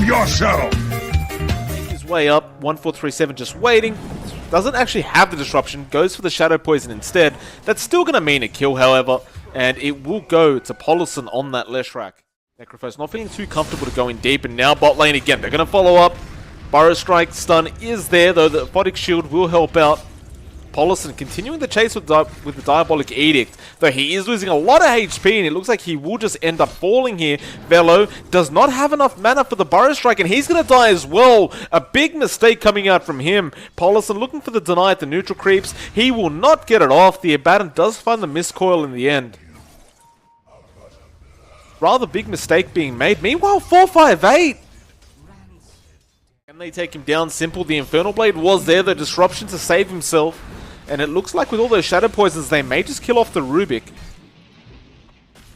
yourself! His way up, 1437 just waiting. Doesn't actually have the disruption, goes for the Shadow Poison instead. That's still going to mean a kill, however, and it will go to Polison on that Leshrac. Necrophos not feeling too comfortable to go in deep, and now bot lane again. They're going to follow up. Burrow Strike stun is there, though the Aphotic Shield will help out. Polison continuing the chase with the Diabolic Edict, though he is losing a lot of HP, and it looks like he will just end up falling here. Velo does not have enough mana for the Burrow Strike, and he's going to die as well. A big mistake coming out from him. Polison looking for the deny at the neutral creeps. He will not get it off. The Abaddon does find the Mistcoil in the end. Rather big mistake being made. Meanwhile, 458. Can they take him down? Simple. The Infernal Blade was there. The disruption to save himself. And it looks like with all those Shadow Poisons, they may just kill off the Rubik.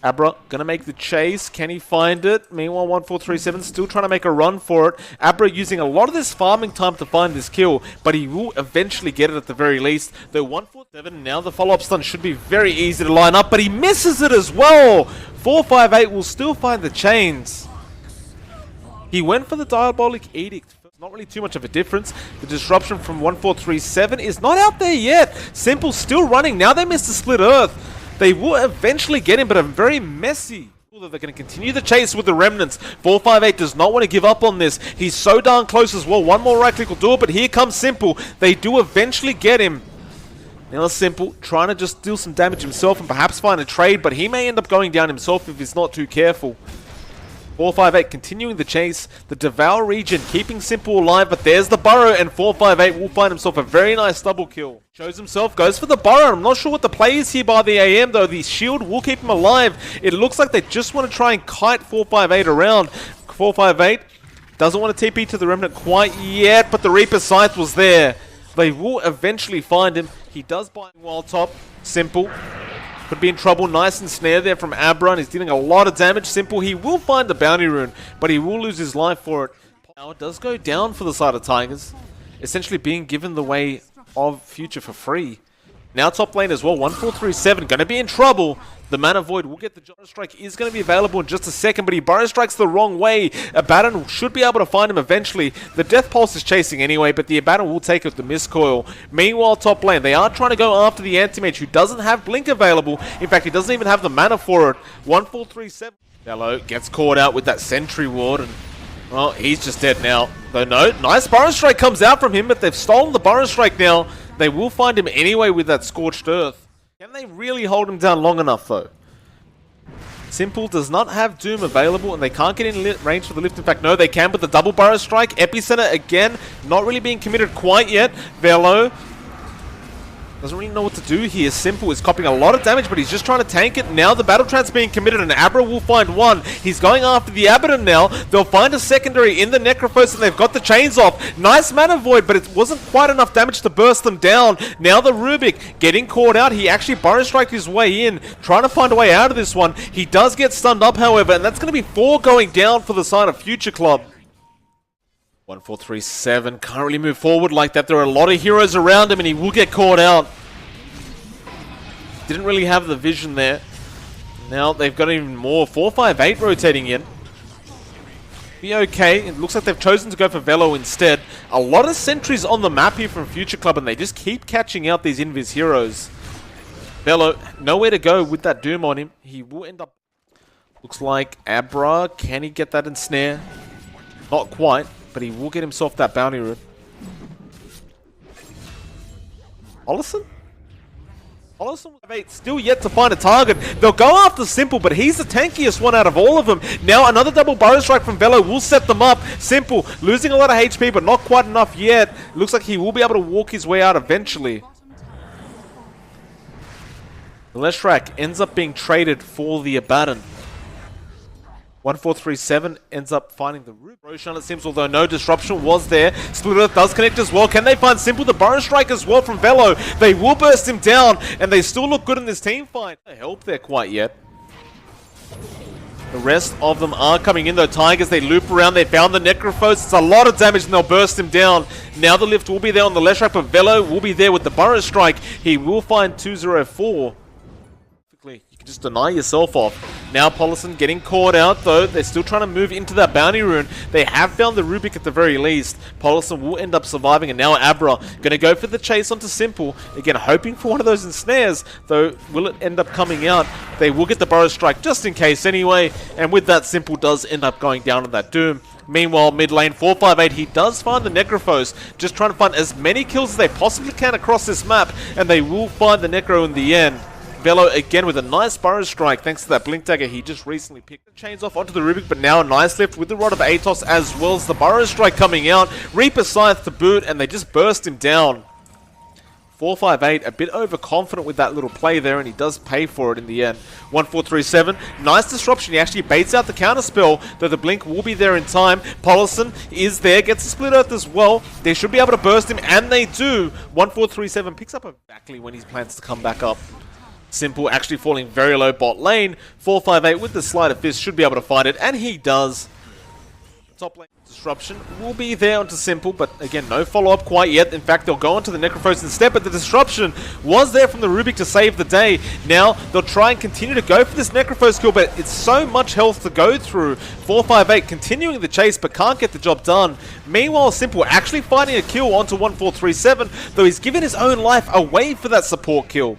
Abra gonna make the chase. Can he find it? Meanwhile, 1437 still trying to make a run for it. Abra using a lot of this farming time to find this kill, but he will eventually get it at the very least. Though 147, now the follow-up stun should be very easy to line up, but he misses it as well. 458 will still find the chains. He went for the Diabolic Edict. Not really too much of a difference. The disruption from 1437 is not out there yet. Simple still running. Now they missed the Split Earth. They will eventually get him, but a very messy. They're going to continue the chase with the remnants. 458 does not want to give up on this. He's so darn close as well. One more right click will do it, but here comes Simple. They do eventually get him. Now Simple trying to just deal some damage himself and perhaps find a trade, but he may end up going down himself if he's not too careful. 458 continuing the chase. The Devour region keeping Simple alive, but there's the Burrow, and 458 will find himself a very nice double kill. Shows himself, goes for the Burrow. I'm not sure what the play is here by the AM, though. The shield will keep him alive. It looks like they just want to try and kite 458 around. 458 doesn't want to TP to the Remnant quite yet, but the Reaper Scythe was there. They will eventually find him. He does buy Wild Top. Simple could be in trouble. Nice and snare there from Abra. He's dealing a lot of damage. Simple, he will find the bounty rune, but he will lose his life for it. Now it does go down for the side of Tigers, essentially being given the way of FuTure for free. Now top lane as well, 1437, going to be in trouble. The Mana Void will get the Gyro Strike, is going to be available in just a second, but he Burrow Strikes the wrong way. Abaddon should be able to find him eventually. The Death Pulse is chasing anyway, but the Abaddon will take out the Mistcoil. Meanwhile, top lane, they are trying to go after the Anti-Mage, who doesn't have Blink available. In fact, he doesn't even have the mana for it. 1437. Bello gets caught out with that Sentry Ward, and well, he's just dead now. Though no, nice Burrow Strike comes out from him, but they've stolen the Burrow Strike now. They will find him anyway with that Scorched Earth. Can they really hold him down long enough, though? Simple does not have Doom available, and they can't get in range for the lift. In fact, no, they can, but the double Burrow Strike. Epicenter, again, not really being committed quite yet. Velo doesn't really know what to do here. Simple is copying a lot of damage, but he's just trying to tank it. Now the Battle Trance being committed, and Abra will find one. He's going after the Abaddon now. They'll find a secondary in the Necrophos, and they've got the chains off. Nice Mana Void, but it wasn't quite enough damage to burst them down. Now the Rubik getting caught out. He actually Burrow Striked his way in, trying to find a way out of this one. He does get stunned up, however, and that's going to be 4 going down for the side of FuTure Club. 1437 can't really move forward like that. There are a lot of heroes around him, and he will get caught out. Didn't really have the vision there. Now they've got even more. 458 rotating in. Be okay. It looks like they've chosen to go for Velo instead. A lot of sentries on the map here from FuTure Club, and they just keep catching out these Invis heroes. Velo, nowhere to go with that Doom on him. He will end up... Looks like Abra. Can he get that in snare? Not quite, but he will get himself that bounty rune. Olison? Olison still yet to find a target. They'll go after Simple, but he's the tankiest one out of all of them. Now another double Burrow Strike from Velo will set them up. Simple losing a lot of HP, but not quite enough yet. Looks like he will be able to walk his way out eventually. The Leshrac ends up being traded for the Abaddon. 1437 ends up finding the root. Roshan, it seems, although no disruption was there. Split Earth does connect as well. Can they find Simple? The Burrow Strike as well from Velo. They will burst him down, and they still look good in this team fight. No help there quite yet. The rest of them are coming in, though. Tigers, they loop around. They found the Necrophos. It's a lot of damage, and they'll burst him down. Now the lift will be there on the Leshrac, but Velo will be there with the Burrow Strike. He will find 204. You can just deny yourself off. Now Polison getting caught out though. They're still trying to move into that bounty rune. They have found the Rubik at the very least. Polison will end up surviving, and now Abra going to go for the chase onto Simple. Again, hoping for one of those ensnares, though will it end up coming out? They will get the Burrow Strike just in case anyway, and with that, Simple does end up going down on that Doom. Meanwhile, mid lane, 458, he does find the Necrophos, just trying to find as many kills as they possibly can across this map, and they will find the Necro in the end. Velo again with a nice Burrow Strike thanks to that Blink Dagger he just recently picked. The chains off onto the Rubik, but now a nice lift with the Rod of Atos as well as the Burrow Strike coming out. Reaper Scythe to boot, and they just burst him down. 458 a bit overconfident with that little play there, and he does pay for it in the end. 1437, nice disruption. He actually baits out the counter spell, though the blink will be there in time. Polison is there, gets a Split Earth as well. They should be able to burst him, and they do. 1437 picks up exactly when he plans to come back up. Simple actually falling very low bot lane. 458 with the Sleight of Fist should be able to find it, and he does. Top lane disruption will be there onto Simple, but again, no follow-up quite yet. In fact, they'll go onto the Necrophos instead, but the disruption was there from the Rubik to save the day. Now, they'll try and continue to go for this Necrophos kill, but it's so much health to go through. 458 continuing the chase, but can't get the job done. Meanwhile, Simple actually finding a kill onto 1437, though he's given his own life away for that support kill.